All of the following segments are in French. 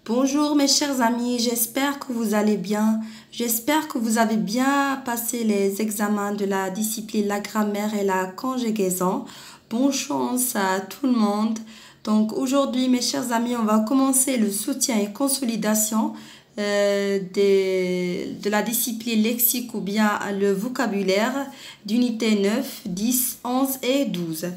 Bonjour mes chers amis, j'espère que vous allez bien. J'espère que vous avez bien passé les examens de la discipline la grammaire et la conjugaison. Bonne chance à tout le monde. Donc aujourd'hui mes chers amis, on va commencer le soutien et consolidation de la discipline lexique ou bien le vocabulaire d'unité 9, 10, 11 et 12.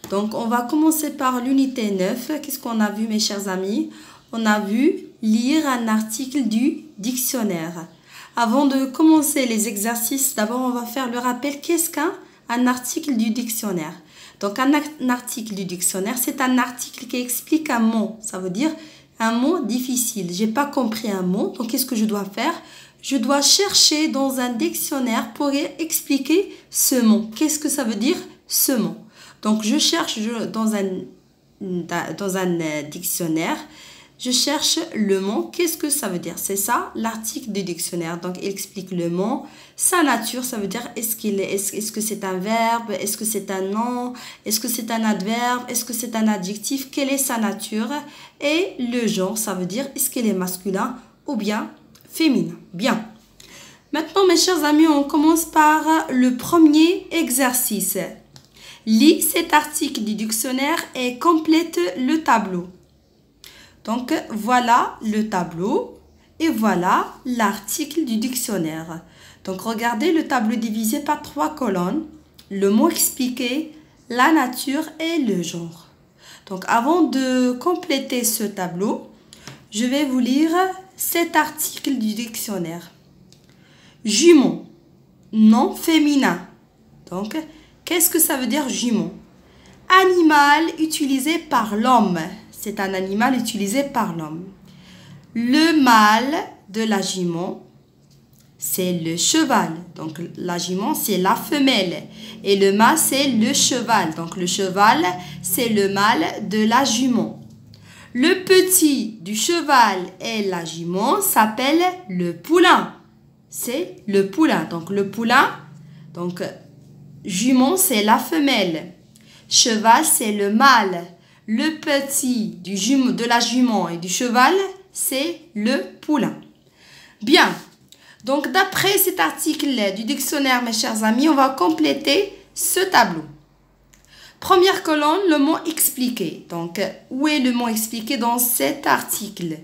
Donc on va commencer par l'unité 9. Qu'est-ce qu'on a vu mes chers amis? On a vu lire un article du dictionnaire. Avant de commencer les exercices, d'abord on va faire le rappel. Qu'est-ce qu'un article du dictionnaire? Donc un article du dictionnaire, c'est un article qui explique un mot. Ça veut dire un mot difficile. J'ai pas compris un mot, donc qu'est-ce que je dois faire? Je dois chercher dans un dictionnaire pour expliquer ce mot. Qu'est-ce que ça veut dire ce mot? Donc je cherche dans un dictionnaire. Je cherche le mot. Qu'est-ce que ça veut dire? C'est ça, l'article du dictionnaire. Donc, il explique le mot. Sa nature, ça veut dire est-ce que c'est un verbe? Est-ce que c'est un nom? Est-ce que c'est un adverbe? Est-ce que c'est un adjectif? Quelle est sa nature? Et le genre, ça veut dire est-ce qu'il est masculin ou bien féminin? Bien. Maintenant, mes chers amis, on commence par le premier exercice. Lis cet article du dictionnaire et complète le tableau. Donc, voilà le tableau et voilà l'article du dictionnaire. Donc, regardez le tableau divisé par 3 colonnes. Le mot expliqué, la nature et le genre. Donc, avant de compléter ce tableau, je vais vous lire cet article du dictionnaire. Jumeau, nom féminin. Donc, qu'est-ce que ça veut dire jumeau? Animal utilisé par l'homme. C'est un animal utilisé par l'homme. Le mâle de la jument, c'est le cheval. Donc, la jument, c'est la femelle. Et le mâle, c'est le cheval. Donc, le cheval, c'est le mâle de la jument. Le petit du cheval et la jument s'appelle le poulain. C'est le poulain. Donc, le poulain, donc, jument, c'est la femelle. Cheval, c'est le mâle. Le petit de la jument et du cheval, c'est le poulain. Bien. Donc, d'après cet article du dictionnaire, mes chers amis, on va compléter ce tableau. Première colonne, le mot expliqué. Donc, où est le mot expliqué dans cet article?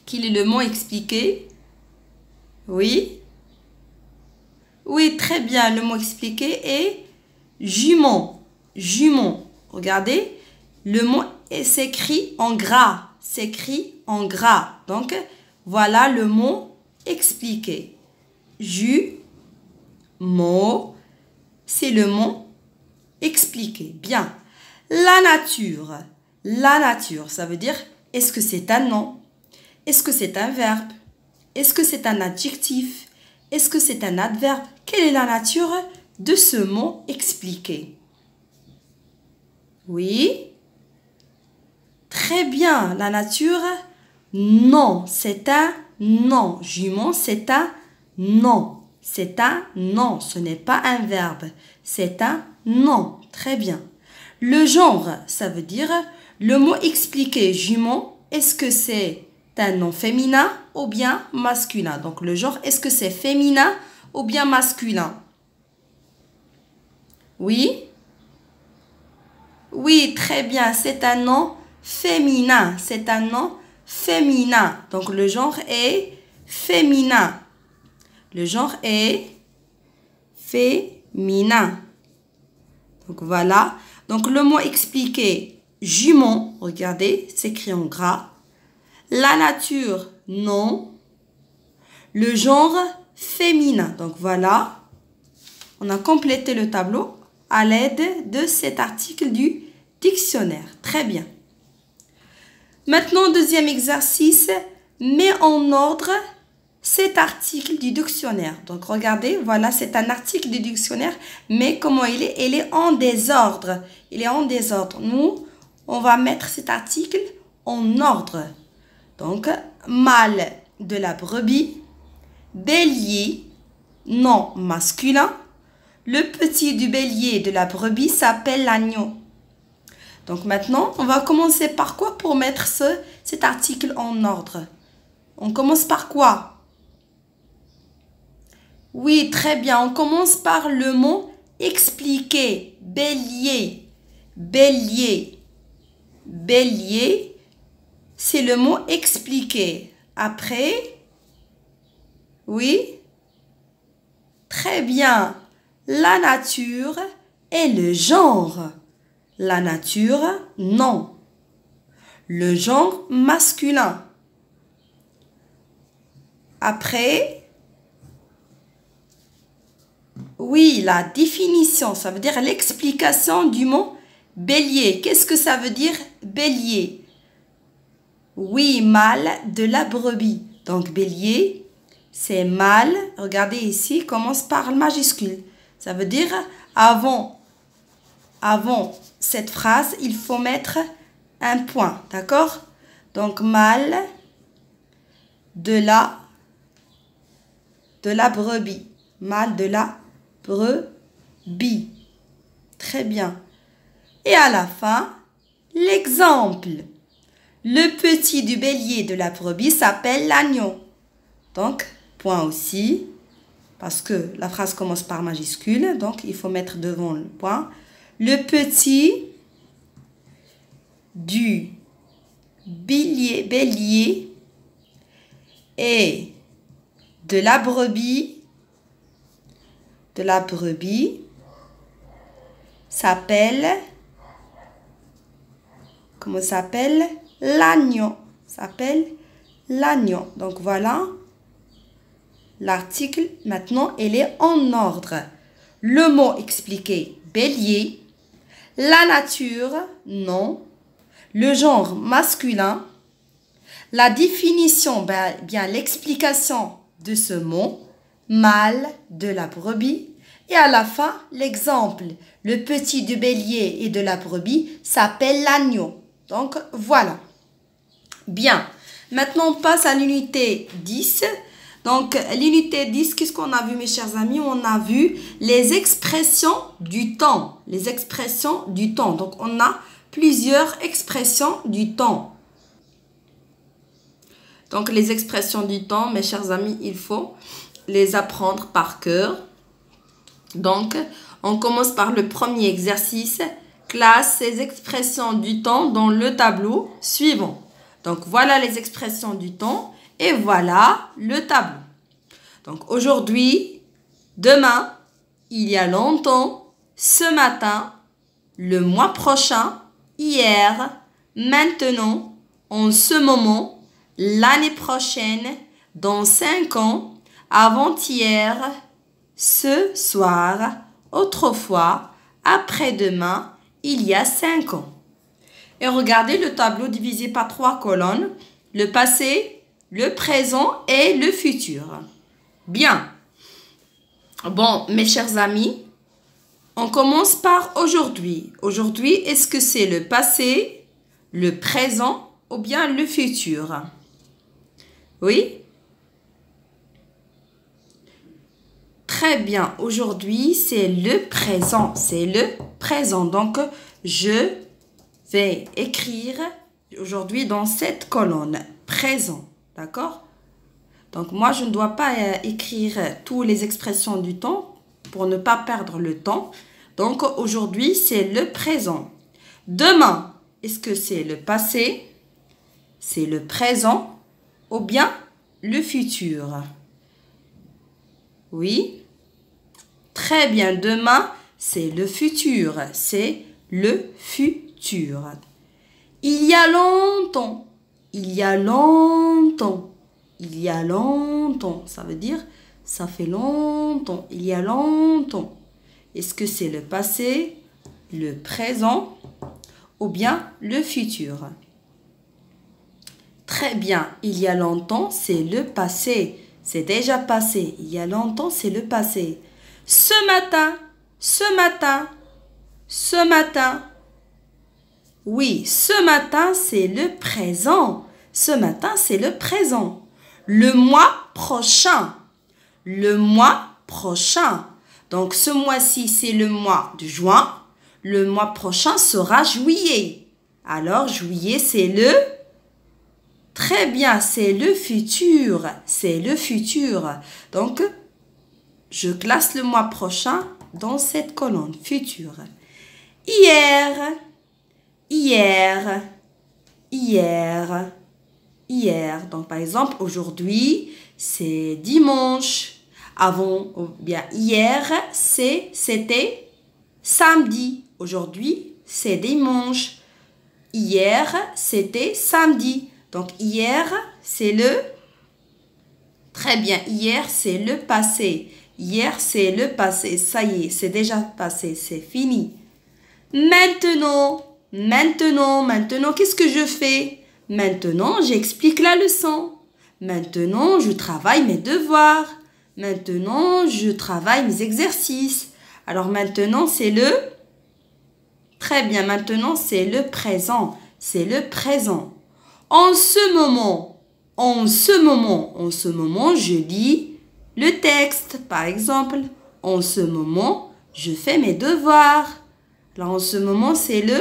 Quel est le mot expliqué? Oui. Oui, très bien. Le mot expliqué est jument. Jument. Regardez. Le mot s'écrit en gras. S'écrit en gras. Donc, voilà le mot expliqué. Mot, c'est le mot expliqué. Bien. La nature. La nature, ça veut dire, est-ce que c'est un nom? Est-ce que c'est un verbe? Est-ce que c'est un adjectif? Est-ce que c'est un adverbe? Quelle est la nature de ce mot expliqué? Oui. Très bien. La nature, non. C'est un nom. Jument, c'est un nom. C'est un nom. Ce n'est pas un verbe. C'est un nom. Très bien. Le genre, ça veut dire le mot expliqué. Jument, est-ce que c'est un nom féminin ou bien masculin? Donc, le genre, est-ce que c'est féminin ou bien masculin? Oui? Oui, très bien. C'est un nom féminin. C'est un nom féminin. Donc, le genre est féminin. Le genre est féminin. Donc, voilà. Donc, le mot expliqué, jument, regardez, c'est écrit en gras. La nature, non. Le genre, féminin. Donc, voilà. On a complété le tableau à l'aide de cet article du dictionnaire. Très bien. Maintenant, deuxième exercice, mets en ordre cet article du dictionnaire. Donc, regardez, voilà, c'est un article du dictionnaire, mais comment il est? Il est en désordre. Il est en désordre. Nous, on va mettre cet article en ordre. Donc, mâle de la brebis, bélier, nom masculin. Le petit du bélier de la brebis s'appelle l'agneau. Donc maintenant, on va commencer par quoi pour mettre cet article en ordre? On commence par quoi? Oui, très bien. On commence par le mot expliquer. Bélier. Bélier. Bélier, c'est le mot expliquer. Après, oui, très bien. La nature et le genre. La nature, non. Le genre masculin. Après, oui, la définition, ça veut dire l'explication du mot bélier. Qu'est-ce que ça veut dire bélier? Oui, mâle de la brebis. Donc bélier, c'est mâle. Regardez ici, commence par le majuscule. Ça veut dire avant cette phrase, il faut mettre un point, d'accord? Donc mâle de la brebis. Mâle de la brebis. Très bien. Et à la fin, l'exemple. Le petit du bélier de la brebis s'appelle l'agneau. Donc, point aussi, parce que la phrase commence par majuscule, donc il faut mettre devant le point. Le petit du bélier et de la brebis s'appelle, comment s'appelle? L'agneau. S'appelle l'agneau. Donc voilà, l'article maintenant, il est en ordre. Le mot expliqué, bélier. La nature, non. Le genre masculin. La définition, bien l'explication de ce mot, mâle de la brebis. Et à la fin, l'exemple, le petit du bélier et de la brebis s'appelle l'agneau. Donc voilà. Bien. Maintenant, on passe à l'unité 10. Donc, l'unité 10, qu'est-ce qu'on a vu, mes chers amis? On a vu les expressions du temps. Les expressions du temps. Donc, on a plusieurs expressions du temps. Donc, les expressions du temps, mes chers amis, il faut les apprendre par cœur. Donc, on commence par le premier exercice. Classe ces expressions du temps dans le tableau suivant. Donc, voilà les expressions du temps et voilà le tableau. Donc, aujourd'hui, demain, il y a longtemps, ce matin, le mois prochain, hier, maintenant, en ce moment, l'année prochaine, dans 5 ans, avant-hier, ce soir, autrefois, après-demain, il y a 5 ans. Et regardez le tableau divisé par 3 colonnes, le passé, le présent et le futur. Bien. Bon, mes chers amis, on commence par aujourd'hui. Aujourd'hui, est-ce que c'est le passé, le présent ou bien le futur? Oui? Très bien. Aujourd'hui, c'est le présent. C'est le présent. Donc, je vais écrire aujourd'hui dans cette colonne. Présent. D'accord? Donc, moi, je ne dois pas écrire toutes les expressions du temps pour ne pas perdre le temps. Donc, aujourd'hui, c'est le présent. Demain, est-ce que c'est le passé, c'est le présent ou bien le futur? Oui? Très bien. Demain, c'est le futur. C'est le futur. Il y a longtemps. Il y a longtemps. Il y a longtemps. Ça veut dire, ça fait longtemps. Il y a longtemps. Est-ce que c'est le passé, le présent ou bien le futur? Très bien. Il y a longtemps, c'est le passé. C'est déjà passé. Il y a longtemps, c'est le passé. Ce matin, ce matin, ce matin. Oui, ce matin, c'est le présent. Ce matin, c'est le présent. Le mois prochain. Le mois prochain. Donc, ce mois-ci, c'est le mois de juin. le mois prochain sera juillet. Alors, juillet, c'est le... Très bien, c'est le futur. C'est le futur. Donc, je classe le mois prochain dans cette colonne, futur. Hier, hier, hier, hier. Donc, par exemple, aujourd'hui, c'est dimanche. Avant, ou bien hier, c'était samedi. Aujourd'hui, c'est dimanche. Hier, c'était samedi. Donc, hier, c'est le... Très bien, hier, c'est le passé. Hier, c'est le passé. Ça y est, c'est déjà passé, c'est fini. Maintenant, qu'est-ce que je fais? Maintenant, j'explique la leçon. Maintenant, je travaille mes devoirs. Maintenant, je travaille mes exercices. Alors, maintenant, c'est le... Très bien, maintenant, c'est le présent. C'est le présent. En ce moment, je lis le texte. Par exemple, en ce moment, je fais mes devoirs. Alors, en ce moment, c'est le...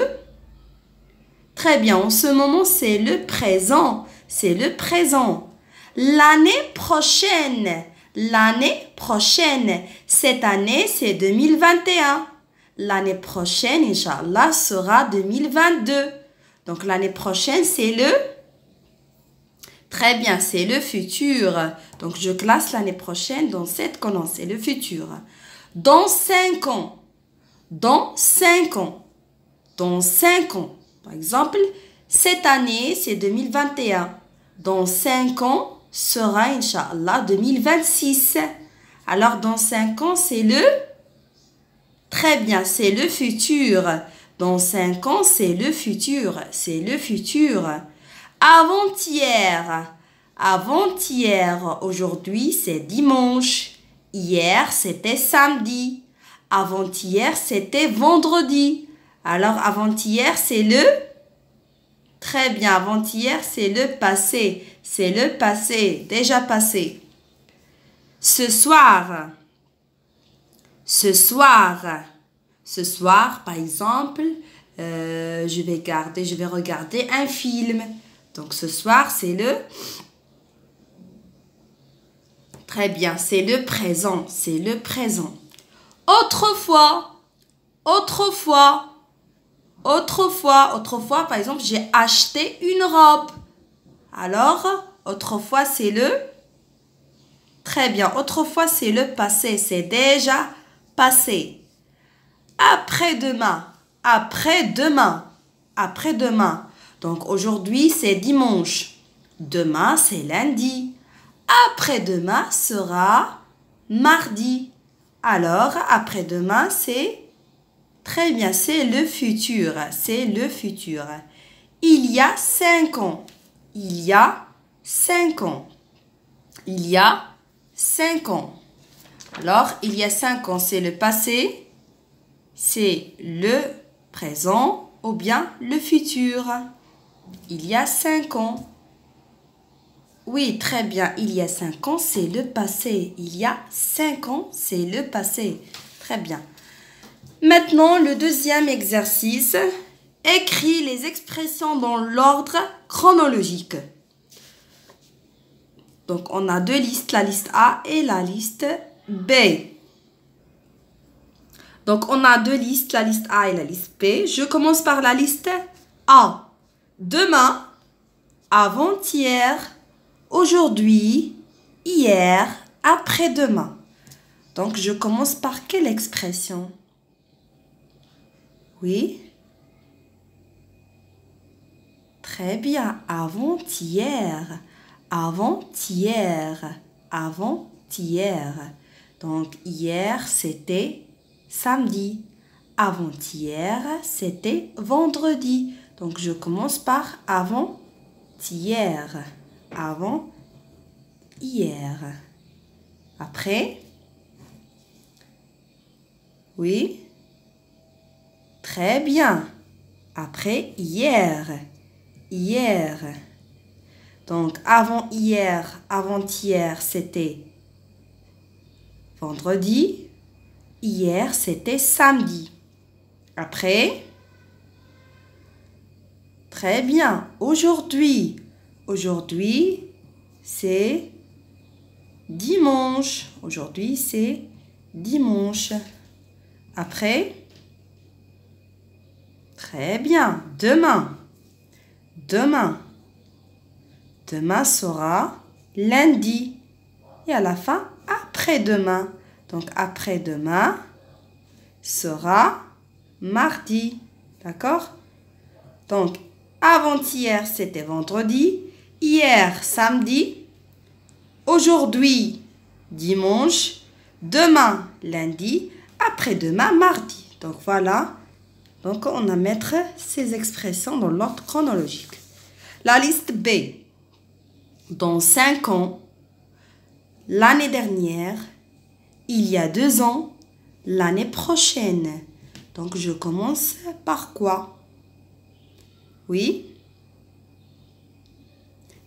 Très bien, en ce moment, c'est le présent. C'est le présent. L'année prochaine. Cette année, c'est 2021. L'année prochaine, Inch'Allah, sera 2022. Donc, l'année prochaine, c'est le... Très bien, c'est le futur. Donc, je classe l'année prochaine dans cette colonne. C'est le futur. Dans 5 ans. Dans 5 ans. Dans 5 ans. Par exemple, cette année, c'est 2021. Dans 5 ans, sera, Inch'Allah, 2026. Alors, dans 5 ans, c'est le... Très bien, c'est le futur. Dans 5 ans, c'est le futur. C'est le futur. Avant-hier. Aujourd'hui, c'est dimanche. Hier, c'était samedi. Avant-hier, c'était vendredi. Alors, avant-hier, c'est le... Très bien, avant-hier, c'est le passé. C'est le passé, déjà passé. Ce soir, par exemple, je vais regarder un film. Donc, ce soir, c'est le... Très bien, c'est le présent. C'est le présent. Autrefois, par exemple, j'ai acheté une robe. Alors, autrefois, c'est le... Très bien, autrefois, c'est le passé. C'est déjà passé. Après-demain. Donc, aujourd'hui, c'est dimanche. Demain, c'est lundi. Après-demain sera mardi. Alors, après-demain, c'est... Très bien, c'est le futur. C'est le futur. Il y a 5 ans. Il y a 5 ans. Alors, il y a 5 ans, c'est le passé, c'est le présent ou bien le futur. Il y a 5 ans. Oui, très bien. Il y a 5 ans, c'est le passé. Il y a 5 ans, c'est le passé. Très bien. Maintenant, le deuxième exercice. Écris les expressions dans l'ordre chronologique. Donc, on a 2 listes, la liste A et la liste B. Donc, on a 2 listes, la liste A et la liste B. Je commence par la liste A. Demain, avant-hier, aujourd'hui, hier, après-demain. Donc, je commence par quelle expression? Oui. Très bien. Avant-hier. Donc, hier, c'était samedi. Avant-hier, c'était vendredi. Donc, je commence par avant-hier. Avant-hier. Après? Oui? Très bien. Après, hier. Donc, avant-hier, avant-hier, c'était vendredi. Hier, c'était samedi. Après. Très bien. Aujourd'hui. Aujourd'hui, c'est dimanche. Aujourd'hui, c'est dimanche. Après. Très bien. Demain. Demain. Demain sera lundi. Et à la fin, après-demain. Donc, après-demain sera mardi. D'accord? Donc, avant-hier, c'était vendredi. Hier, samedi. Aujourd'hui, dimanche. Demain, lundi. Après-demain, mardi. Donc, voilà. Donc, on va mettre ces expressions dans l'ordre chronologique. La liste B. Dans 5 ans, l'année dernière, il y a 2 ans, l'année prochaine. Donc, je commence par quoi? Oui?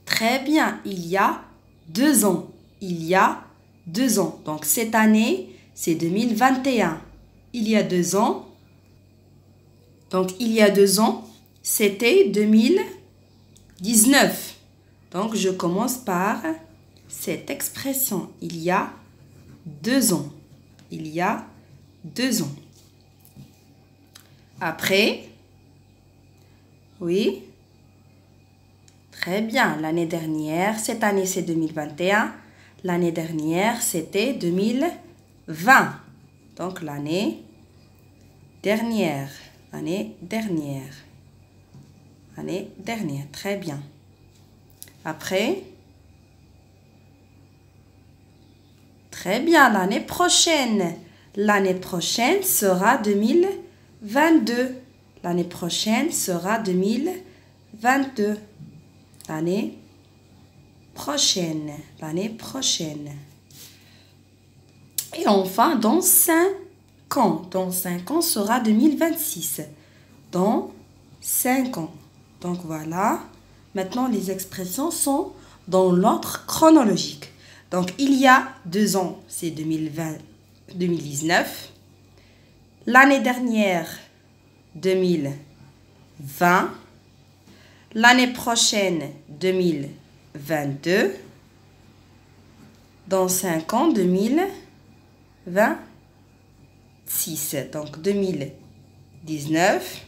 Très bien, il y a 2 ans. Il y a 2 ans. Donc, cette année, c'est 2021. Il y a 2 ans. Donc, il y a 2 ans, c'était 2019. Donc, je commence par cette expression. Il y a 2 ans. Il y a 2 ans. Après, oui, très bien. L'année dernière, cette année, c'est 2021. L'année dernière, c'était 2020. Donc, l'année dernière. L'année dernière. L'année dernière. Très bien. Après, très bien, l'année prochaine. L'année prochaine sera 2022. L'année prochaine sera 2022. L'année prochaine. L'année prochaine. Et enfin, dans 5 ans. Dans 5 ans sera 2026. Dans 5 ans. Donc voilà. Maintenant, les expressions sont dans l'ordre chronologique. Donc, il y a 2 ans, c'est 2019. L'année dernière, 2020. L'année prochaine, 2022. Dans 5 ans, 2026. Donc, 2019,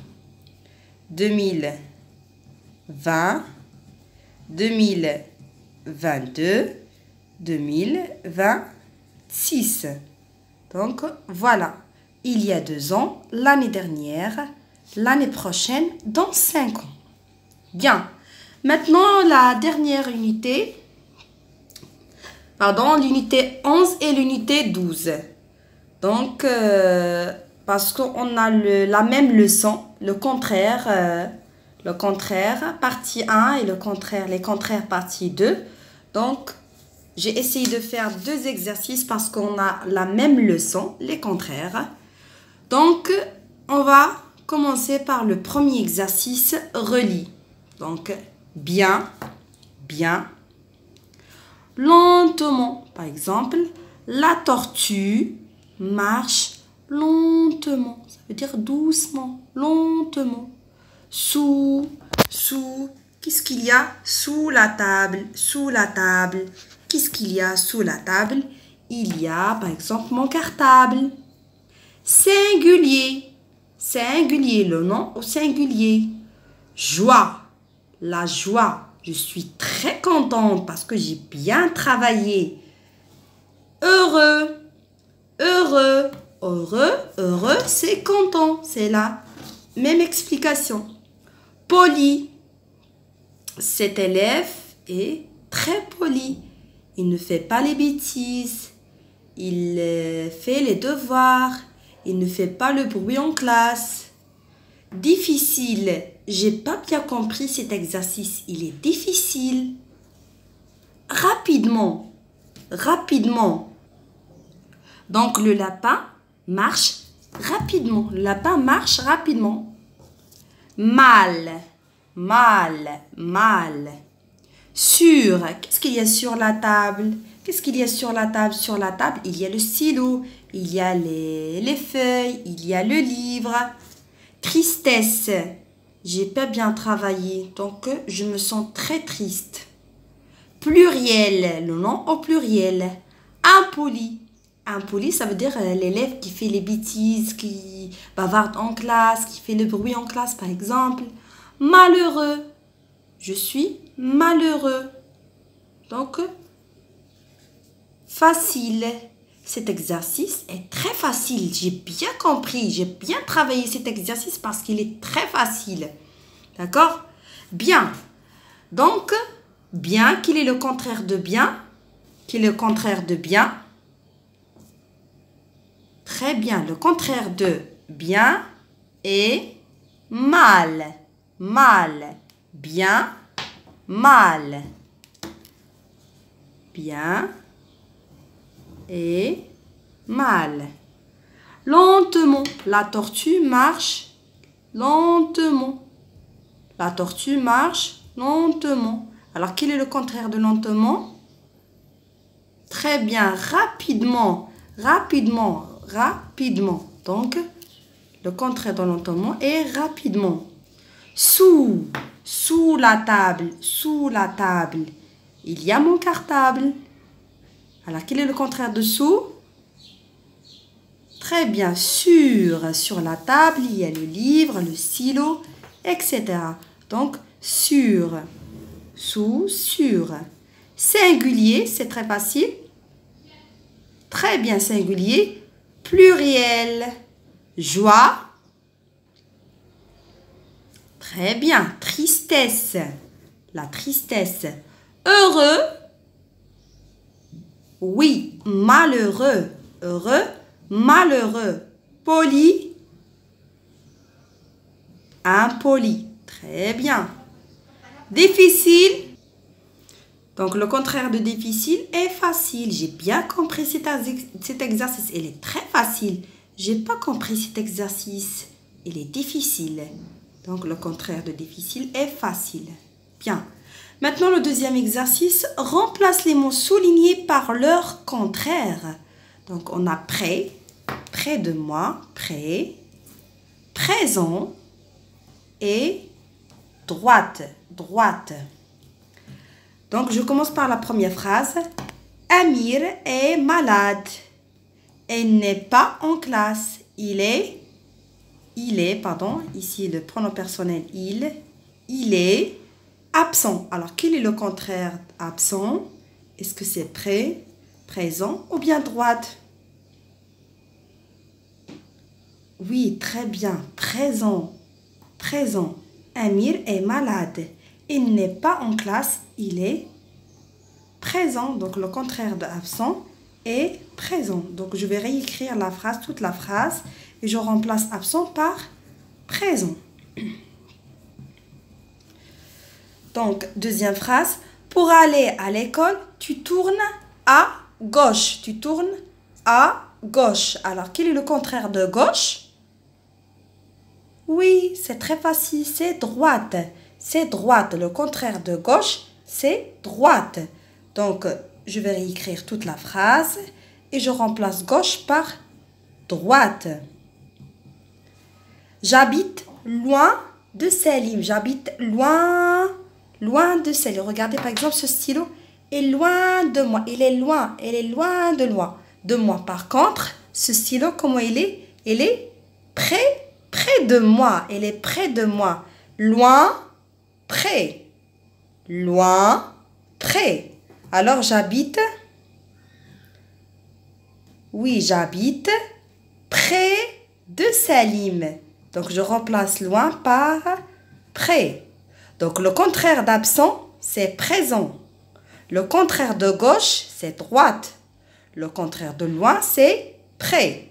2020, 2022, 2026. Donc, voilà. Il y a 2 ans, l'année dernière, l'année prochaine, dans 5 ans. Bien. Maintenant, la dernière unité. Pardon, l'unité 11 et l'unité 12. Donc, parce qu'on a la même leçon, le contraire, partie 1 et les contraires, partie 2. Donc, j'ai essayé de faire 2 exercices parce qu'on a la même leçon, les contraires. Donc, on va commencer par le premier exercice, relis. Donc, bien, bien, lentement. Par exemple, la tortue marche lentement. Ça veut dire doucement, lentement. Sous, qu'est-ce qu'il y a sous la table? Sous la table. Qu'est-ce qu'il y a sous la table? Il y a, par exemple, mon cartable. Singulier. Singulier, le nom au singulier. Joie. La joie. Je suis très contente parce que j'ai bien travaillé. Heureux. Heureux. Heureux, heureux, c'est content. C'est la même explication. Poli. Cet élève est très poli. Il ne fait pas les bêtises. Il fait les devoirs. Il ne fait pas le bruit en classe. Difficile. J'ai pas bien compris cet exercice. Il est difficile. Rapidement. Rapidement. Donc, le lapin marche rapidement. Le lapin marche rapidement. Mal. Mal. Mal. Sur. Qu'est-ce qu'il y a sur la table? Qu'est-ce qu'il y a sur la table? Sur la table, il y a le stylo. Il y a les feuilles. Il y a le livre. Tristesse. J'ai pas bien travaillé, donc je me sens très triste. Pluriel, le nom au pluriel. Impoli. Impoli, ça veut dire l'élève qui fait les bêtises, qui bavarde en classe, qui fait le bruit en classe, par exemple. Malheureux. Je suis malheureux. Donc, facile. Cet exercice est très facile. J'ai bien compris, j'ai bien travaillé cet exercice parce qu'il est très facile. D'accord? Bien. Donc, bien, quel est le contraire de bien? Quel est le contraire de bien? Très bien. Le contraire de bien est mal. Mal. Bien. Mal. Bien. Et mal. Lentement. La tortue marche lentement. La tortue marche lentement. Alors, quel est le contraire de lentement? Très bien. Rapidement. Rapidement. Rapidement. Donc, le contraire de lentement est rapidement. Sous. Sous la table. Sous la table. Il y a mon cartable. Alors, quel est le contraire de sous? Très bien. Sur. Sur la table, il y a le livre, le stylo, etc. Donc, sur. Sous, sur. Singulier, c'est très facile. Très bien, singulier. Pluriel. Joie. Très bien. Tristesse. La tristesse. Heureux. Oui, malheureux. Heureux, malheureux. Poli. Impoli. Très bien. Difficile. Donc, le contraire de difficile est facile. J'ai bien compris cet exercice. Il est très facile. J'ai pas compris cet exercice. Il est difficile. Donc, le contraire de difficile est facile. Bien. Maintenant, le deuxième exercice. Remplace les mots soulignés par leur contraire. Donc, on a près, près de moi, près, présent et droite, droite. Donc, je commence par la première phrase. Amir est malade. Elle n'est pas en classe. Il est, pardon, ici le pronom personnel il est absent. Alors, quel est le contraire absent? Est-ce que c'est près, présent ou bien droite? Oui, très bien. Présent, présent. Amir est malade. Il n'est pas en classe, il est présent. Donc, le contraire de absent est présent. Donc, je vais réécrire la phrase, toute la phrase, et je remplace absent par présent. Donc, deuxième phrase. Pour aller à l'école, tu tournes à gauche. Tu tournes à gauche. Alors, quel est le contraire de gauche? Oui, c'est très facile, c'est droite. C'est droite. Le contraire de gauche, c'est droite. Donc, je vais réécrire toute la phrase et je remplace gauche par droite. J'habite loin de Salim. J'habite loin de Salim. Regardez par exemple ce stylo est loin de moi. Il est loin. Elle est loin de moi. Par contre, ce stylo, comment il est? Il est près de moi. Elle est près de moi. Loin, près. Loin, près. Alors, j'habite. Oui, j'habite près de Salim. Donc, je remplace loin par près. Donc, le contraire d'absent, c'est présent. Le contraire de gauche, c'est droite. Le contraire de loin, c'est près.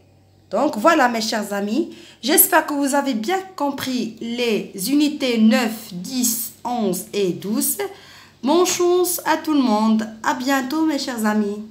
Donc, voilà mes chers amis. J'espère que vous avez bien compris les unités 9, 10, 11 et 12. Bonne chance à tout le monde. À bientôt mes chers amis.